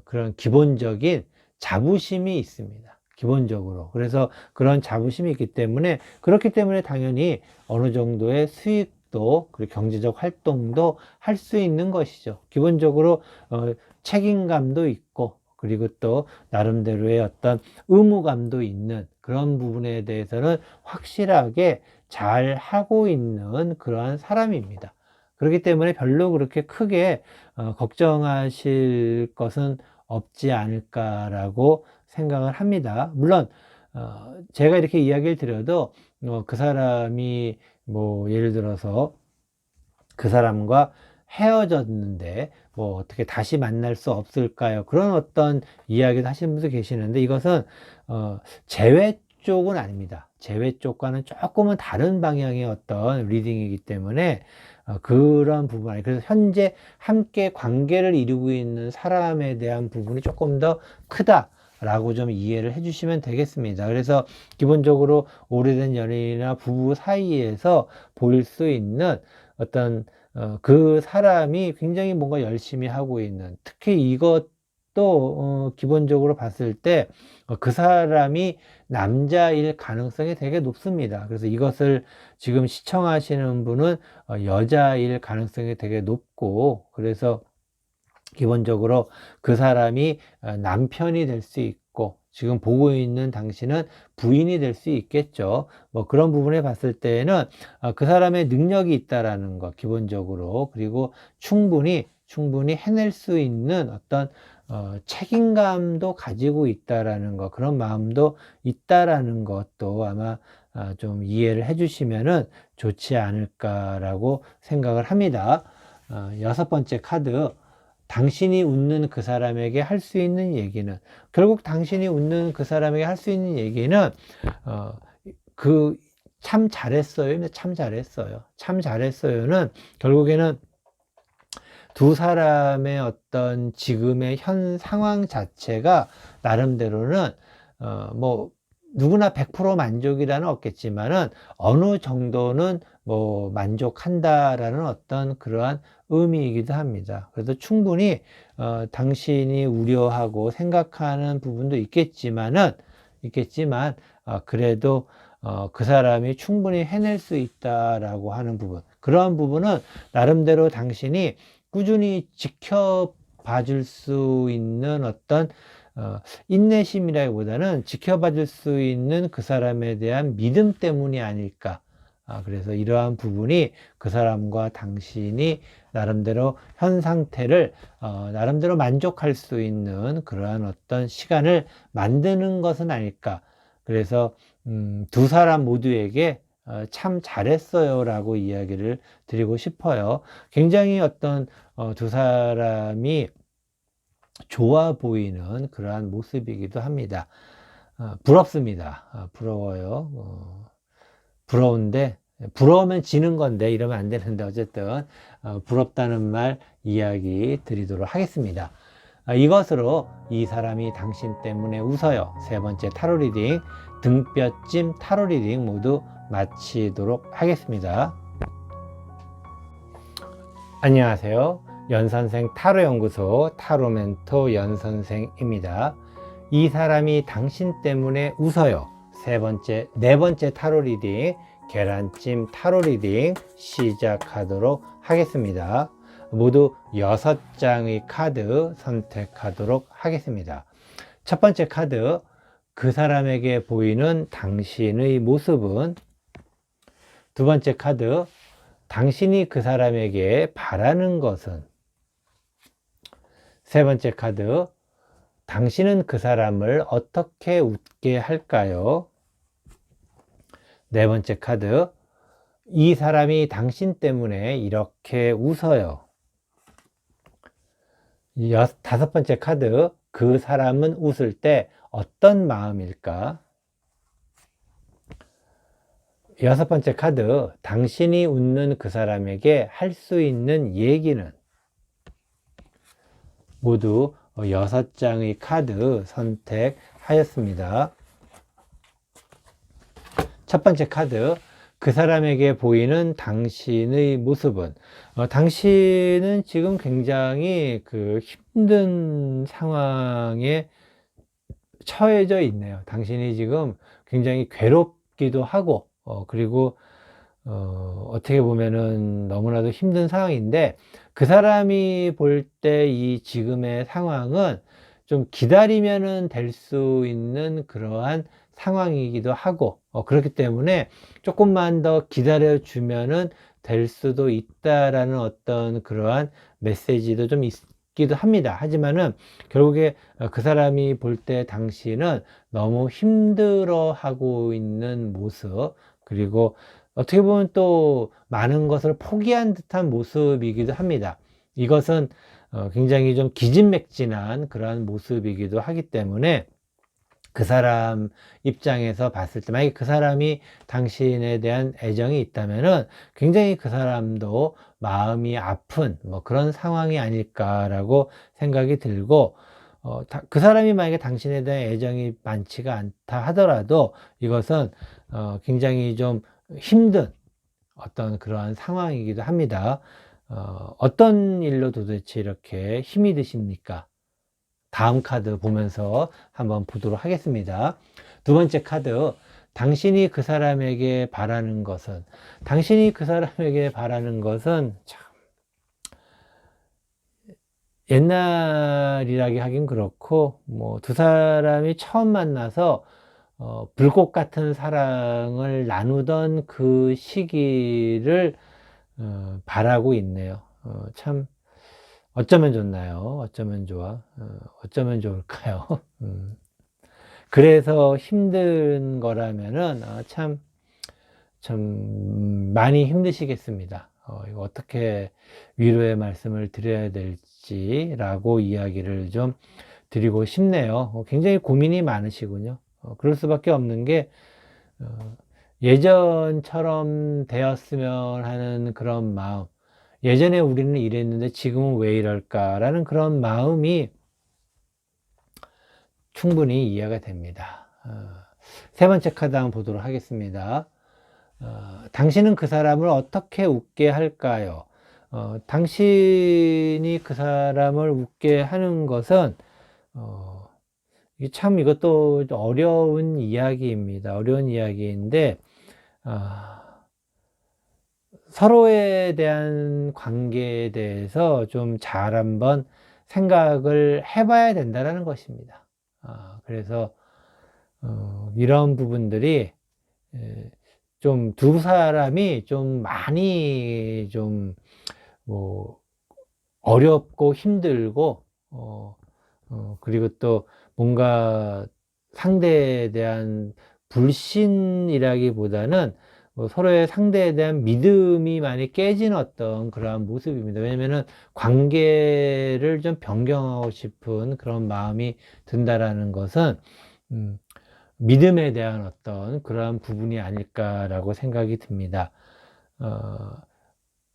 그런 기본적인 자부심이 있습니다. 기본적으로. 그래서 그런 자부심이 있기 때문에, 그렇기 때문에 당연히 어느 정도의 수익도, 그리고 경제적 활동도 할 수 있는 것이죠. 기본적으로 책임감도 있고, 그리고 또 나름대로의 어떤 의무감도 있는 그런 부분에 대해서는 확실하게 잘 하고 있는 그러한 사람입니다. 그렇기 때문에 별로 그렇게 크게 걱정하실 것은 없지 않을까라고 생각을 합니다. 물론 제가 이렇게 이야기를 드려도 그 사람이 뭐 예를 들어서 그 사람과 헤어졌는데 뭐 어떻게 다시 만날 수 없을까요? 그런 어떤 이야기도 하시는 분도 계시는데, 이것은 쪽은 아닙니다. 재회 쪽과는 조금은 다른 방향의 어떤 리딩이기 때문에 그런 부분 아니 그래서 현재 함께 관계를 이루고 있는 사람에 대한 부분이 조금 더 크다 라고 좀 이해를 해 주시면 되겠습니다. 그래서 기본적으로 오래된 연인이나 부부 사이에서 보일 수 있는 어떤 그 사람이 굉장히 뭔가 열심히 하고 있는, 특히 이것도 기본적으로 봤을 때 그 사람이 남자일 가능성이 되게 높습니다. 그래서 이것을 지금 시청하시는 분은 여자일 가능성이 되게 높고, 그래서 기본적으로 그 사람이 남편이 될 수 있고 지금 보고 있는 당신은 부인이 될 수 있겠죠. 뭐 그런 부분에 봤을 때에는 그 사람의 능력이 있다라는 것 기본적으로, 그리고 충분히 해낼 수 있는 어떤 책임감도 가지고 있다라는 것, 그런 마음도 있다라는 것도 아마 좀 이해를 해주시면은 좋지 않을까라고 생각을 합니다. 여섯 번째 카드, 당신이 웃는 그 사람에게 할 수 있는 얘기는, 결국 당신이 웃는 그 사람에게 할 수 있는 얘기는 참 잘했어요. 참 잘했어요. 참 잘했어요는 결국에는 두 사람의 어떤 지금의 현 상황 자체가 나름대로는 뭐 누구나 100% 만족이라는 없겠지만은 어느 정도는 뭐 만족한다라는 어떤 그러한 의미이기도 합니다. 그래서 충분히 당신이 우려하고 생각하는 부분도 있겠지만 그래도 그 사람이 충분히 해낼 수 있다라고 하는 부분, 그러한 부분은 나름대로 당신이 꾸준히 지켜봐 줄 수 있는 어떤 인내심이라기보다는 지켜봐 줄 수 있는 그 사람에 대한 믿음 때문이 아닐까. 그래서 이러한 부분이 그 사람과 당신이 나름대로 현 상태를 나름대로 만족할 수 있는 그러한 어떤 시간을 만드는 것은 아닐까. 그래서 두 사람 모두에게 참 잘했어요 라고 이야기를 드리고 싶어요. 굉장히 어떤 두 사람이 좋아 보이는 그러한 모습이기도 합니다. 부럽습니다. 부러워요. 부러운데, 부러우면 지는 건데 이러면 안 되는데 어쨌든 부럽다는 말 이야기 드리도록 하겠습니다. 이것으로 이 사람이 당신 때문에 웃어요 세 번째 타로 리딩, 등뼈찜 타로 리딩 모두 마치도록 하겠습니다. 안녕하세요. 연선생 타로연구소 타로멘토 연선생입니다. 이 사람이 당신 때문에 웃어요 네 번째 타로 리딩, 계란찜 타로 리딩 시작하도록 하겠습니다. 모두 6장의 카드 선택하도록 하겠습니다. 첫 번째 카드, 그 사람에게 보이는 당신의 모습은. 두 번째 카드, 당신이 그 사람에게 바라는 것은. 세 번째 카드, 당신은 그 사람을 어떻게 웃게 할까요? 네 번째 카드, 이 사람이 당신 때문에 이렇게 웃어요. 다섯 번째 카드, 그 사람은 웃을 때 어떤 마음일까? 여섯 번째 카드, 당신이 웃는 그 사람에게 할 수 있는 얘기는. 모두 6장의 카드 선택하였습니다. 첫 번째 카드, 그 사람에게 보이는 당신의 모습은. 당신은 지금 굉장히 힘든 상황에 처해져 있네요. 당신이 지금 굉장히 괴롭기도 하고 그리고 어떻게 보면은 너무나도 힘든 상황인데, 그 사람이 볼 때 이 지금의 상황은 좀 기다리면은 될 수 있는 그러한 상황이기도 하고 그렇기 때문에 조금만 더 기다려 주면은 될 수도 있다라는 어떤 그러한 메시지도 좀 있기도 합니다. 하지만은 결국에 그 사람이 볼 때 당신은 너무 힘들어 하고 있는 모습, 그리고 어떻게 보면 또 많은 것을 포기한 듯한 모습이기도 합니다. 이것은 굉장히 좀 기진맥진한 그러한 모습이기도 하기 때문에 그 사람 입장에서 봤을 때 만약에 그 사람이 당신에 대한 애정이 있다면은 굉장히 그 사람도 마음이 아픈 뭐 그런 상황이 아닐까라고 생각이 들고, 그 사람이 만약에 당신에 대한 애정이 많지가 않다 하더라도 이것은 굉장히 좀 힘든 어떤 그러한 상황이기도 합니다. 어떤 일로 도대체 이렇게 힘이 드십니까? 다음 카드 보면서 한번 보도록 하겠습니다. 두 번째 카드, 당신이 그 사람에게 바라는 것은, 당신이 그 사람에게 바라는 것은 참 옛날이라기 하긴 그렇고, 뭐 두 사람이 처음 만나서 불꽃 같은 사랑을 나누던 그 시기를 바라고 있네요. 참 어쩌면 좋나요? 어쩌면 좋아? 어쩌면 좋을까요? 그래서 힘든 거라면은 참 많이 힘드시겠습니다. 이거 어떻게 위로의 말씀을 드려야 될지라고 이야기를 좀 드리고 싶네요. 굉장히 고민이 많으시군요. 그럴 수밖에 없는 게 예전처럼 되었으면 하는 그런 마음, 예전에 우리는 이랬는데 지금은 왜 이럴까라는 그런 마음이 충분히 이해가 됩니다. 세 번째 카드 한번 보도록 하겠습니다. 당신은 그 사람을 어떻게 웃게 할까요? 당신이 그 사람을 웃게 하는 것은 참 이것도 어려운 이야기입니다. 어려운 이야기인데 서로에 대한 관계에 대해서 좀 잘 한번 생각을 해봐야 된다는 것입니다. 그래서 이런 부분들이 좀 두 사람이 좀 많이 좀 뭐 어렵고 힘들고 그리고 또 뭔가 상대에 대한 불신이라기보다는 서로의 상대에 대한 믿음이 많이 깨진 어떤 그러한 모습입니다. 왜냐면은 관계를 좀 변경하고 싶은 그런 마음이 든다라는 것은 믿음에 대한 어떤 그러한 부분이 아닐까라고 생각이 듭니다.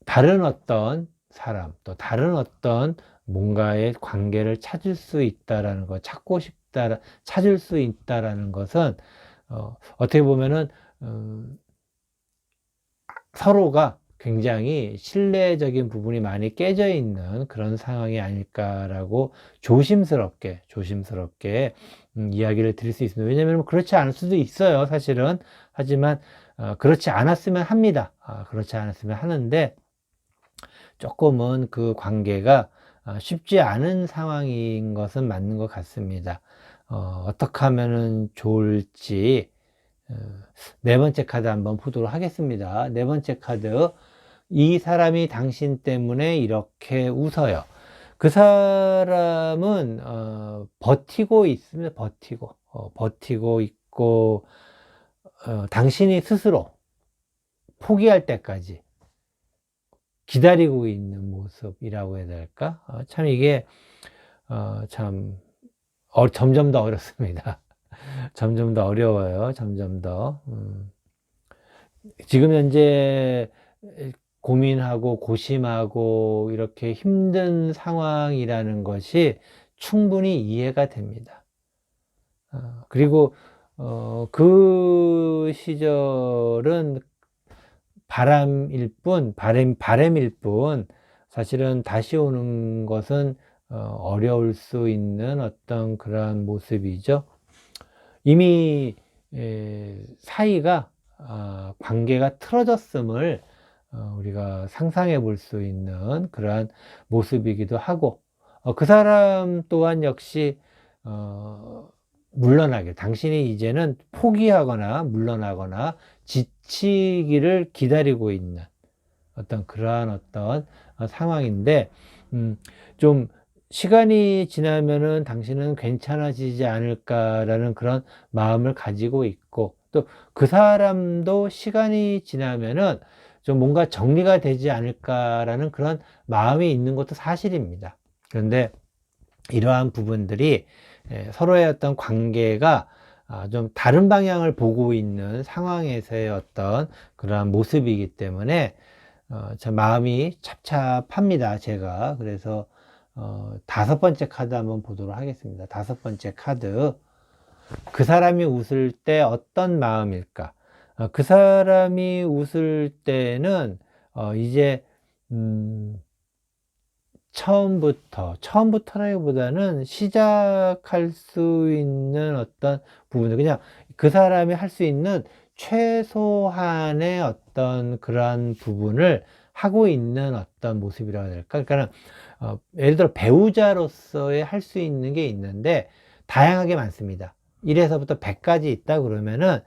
다른 어떤 사람, 또 다른 어떤 뭔가의 관계를 찾을 수 있다라는 것, 찾을 수 있다라는 것은 어떻게 보면은 서로가 굉장히 신뢰적인 부분이 많이 깨져 있는 그런 상황이 아닐까라고 조심스럽게 이야기를 드릴 수 있습니다. 왜냐하면 그렇지 않을 수도 있어요, 사실은. 하지만 그렇지 않았으면 합니다. 그렇지 않았으면 하는데 조금은 그 관계가 쉽지 않은 상황인 것은 맞는 것 같습니다. 어떻게 하면은 좋을지 네 번째 카드 한번 보도록 하겠습니다. 네 번째 카드, 이 사람이 당신 때문에 이렇게 웃어요. 그 사람은 버티고 있습니다. 버티고 있고 당신이 스스로 포기할 때까지 기다리고 있는 모습이라고 해야 될까? 참 이게 참 점점 더 어렵습니다. 점점 더 어려워요. 점점 더. 지금 현재 고민하고 고심하고 이렇게 힘든 상황이라는 것이 충분히 이해가 됩니다. 그리고 그 시절은 바람일 뿐 사실은 다시 오는 것은 어려울 수 있는 어떤 그러한 모습이죠. 이미 사이가 관계가 틀어졌음을 우리가 상상해 볼 수 있는 그러한 모습이기도 하고, 그 사람 또한 역시 물러나게, 당신이 이제는 포기하거나 물러나거나 지치기를 기다리고 있는 어떤 그러한 어떤 상황인데, 좀 시간이 지나면은 당신은 괜찮아지지 않을까라는 그런 마음을 가지고 있고, 또 그 사람도 시간이 지나면은 좀 뭔가 정리가 되지 않을까라는 그런 마음이 있는 것도 사실입니다. 그런데 이러한 부분들이 서로의 어떤 관계가 좀 다른 방향을 보고 있는 상황에서의 어떤 그러한 모습이기 때문에 참 마음이 찹찹합니다, 제가. 그래서 5번째 카드 한번 보도록 하겠습니다. 5번째 카드. 그 사람이 웃을 때 어떤 마음일까? 그 사람이 웃을 때는 이제 처음부터라기보다는 시작할 수 있는 어떤 부분들, 그냥 그 사람이 할 수 있는 최소한의 어떤 그러한 부분을 하고 있는 어떤 모습이라고 해야 될까? 그러니까 예를 들어 배우자로서의 할 수 있는 게 있는데 다양하게 많습니다. 1에서부터 100까지 있다 그러면은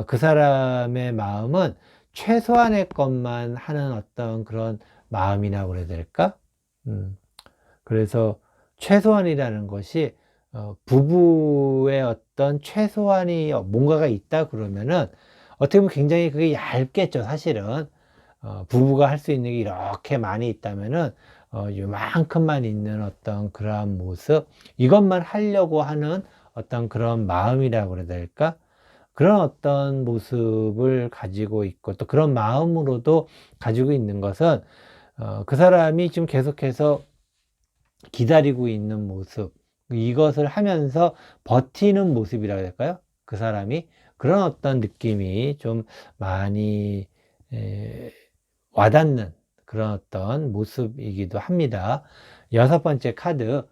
그 사람의 마음은 최소한의 것만 하는 어떤 그런 마음이라고 그래야 될까? 그래서 최소한이라는 것이 부부의 어떤 최소한이 뭔가가 있다 그러면은 어떻게 보면 굉장히 그게 얇겠죠, 사실은. 부부가 할 수 있는 게 이렇게 많이 있다면은 요만큼만 있는 어떤 그러한 모습, 이것만 하려고 하는 어떤 그런 마음이라고 그래야 될까? 그런 어떤 모습을 가지고 있고, 또 그런 마음으로도 가지고 있는 것은 그 사람이 지금 계속해서 기다리고 있는 모습, 이것을 하면서 버티는 모습이라고 해야 될까요? 그 사람이 그런 어떤 느낌이 좀 많이 와닿는 그런 어떤 모습이기도 합니다. 6번째 카드,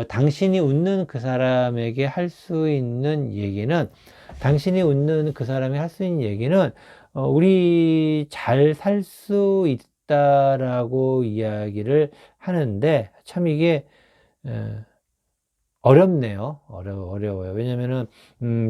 당신이 웃는 그 사람에게 할 수 있는 얘기는, 당신이 웃는 그 사람이 할 수 있는 얘기는 우리 잘 살 수 있다라고 이야기를 하는데, 참 이게 어렵네요. 어려워요. 왜냐면은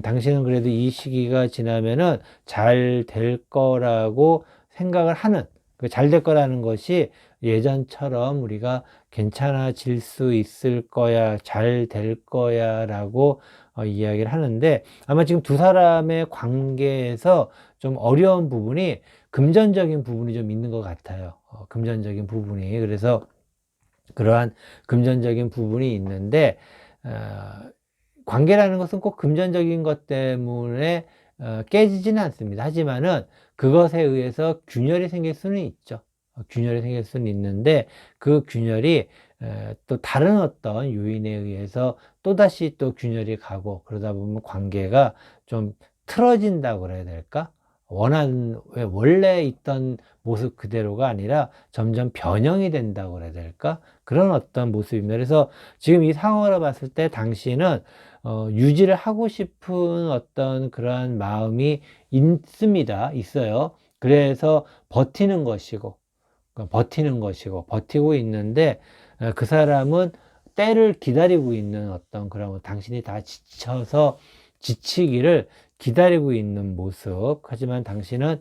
당신은 그래도 이 시기가 지나면은 잘 될 거라고 생각을 하는, 그 잘 될 거라는 것이 예전처럼 우리가 괜찮아질 수 있을 거야, 잘 될 거야 라고 이야기를 하는데, 아마 지금 두 사람의 관계에서 좀 어려운 부분이 금전적인 부분이 좀 있는 것 같아요. 금전적인 부분이. 그래서 그러한 금전적인 부분이 있는데, 관계라는 것은 꼭 금전적인 것 때문에 깨지지는 않습니다. 하지만은 그것에 의해서 균열이 생길 수는 있죠. 균열이 생길 수는 있는데, 그 균열이 또 다른 어떤 요인에 의해서 또다시 또 균열이 가고, 그러다 보면 관계가 좀 틀어진다고 그래야 될까? 원래 있던 모습 그대로가 아니라 점점 변형이 된다고 그래야 될까? 그런 어떤 모습입니다. 그래서 지금 이 상황으로 봤을 때 당신은 유지를 하고 싶은 어떤 그러한 마음이 있어요. 그래서 버티고 있는데, 그 사람은 때를 기다리고 있는 어떤 그런, 당신이 다 지치기를 기다리고 있는 모습. 하지만 당신은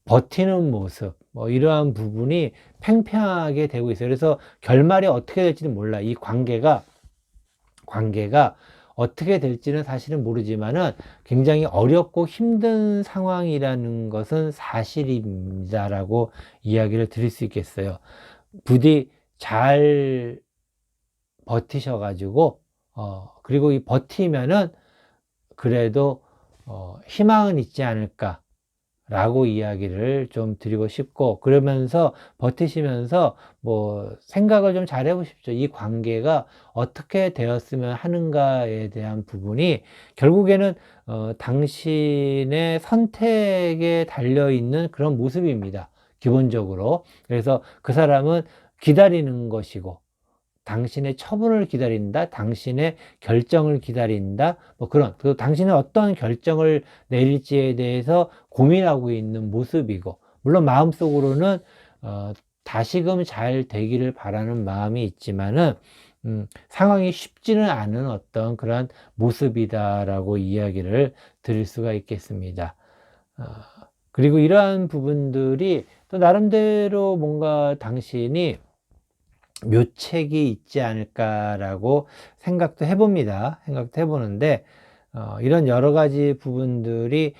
버티는 모습, 이러한 부분이 팽팽하게 되고 있어요. 그래서 결말이 어떻게 될지는 몰라. 이 관계가 어떻게 될지는 사실은 모르지만은 굉장히 어렵고 힘든 상황이라는 것은 사실입니다라고 이야기를 드릴 수 있겠어요. 부디 잘 버티셔가지고, 그리고 이 버티면은 그래도 희망은 있지 않을까 라고 이야기를 좀 드리고 싶고, 그러면서 버티시면서 뭐 생각을 좀 잘 해보십시오. 이 관계가 어떻게 되었으면 하는가에 대한 부분이 결국에는 당신의 선택에 달려있는 그런 모습입니다, 기본적으로. 그래서 그 사람은 기다리는 것이고, 당신의 처분을 기다린다, 당신의 결정을 기다린다, 뭐 그리고 당신은 어떤 결정을 내릴지에 대해서 고민하고 있는 모습이고, 물론 마음속으로는 다시금 잘 되기를 바라는 마음이 있지만은 상황이 쉽지는 않은 어떤 그런 모습이다라고 이야기를 드릴 수가 있겠습니다. 그리고 이러한 부분들이 또 나름대로 뭔가 당신이 묘책이 있지 않을까라고 생각도 해봅니다. 생각도 해보는데, 이런 여러 가지 부분들이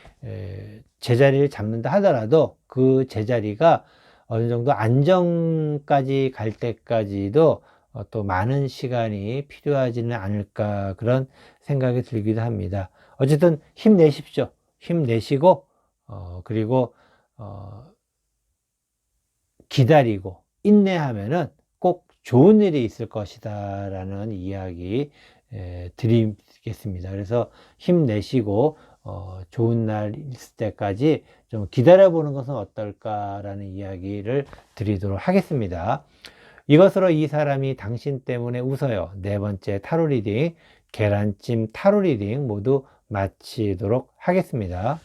제자리를 잡는다 하더라도 그 제자리가 어느 정도 안정까지 갈 때까지도 또 많은 시간이 필요하지는 않을까 그런 생각이 들기도 합니다. 어쨌든 힘내십시오. 힘내시고 그리고 기다리고 인내하면은 꼭 좋은 일이 있을 것이다 라는 이야기 드리겠습니다. 그래서 힘내시고 좋은 날 있을 때까지 좀 기다려 보는 것은 어떨까 라는 이야기를 드리도록 하겠습니다. 이것으로 이 사람이 당신 때문에 웃어요. 네 번째 타로 리딩, 계란찜 타로 리딩 모두 마치도록 하겠습니다.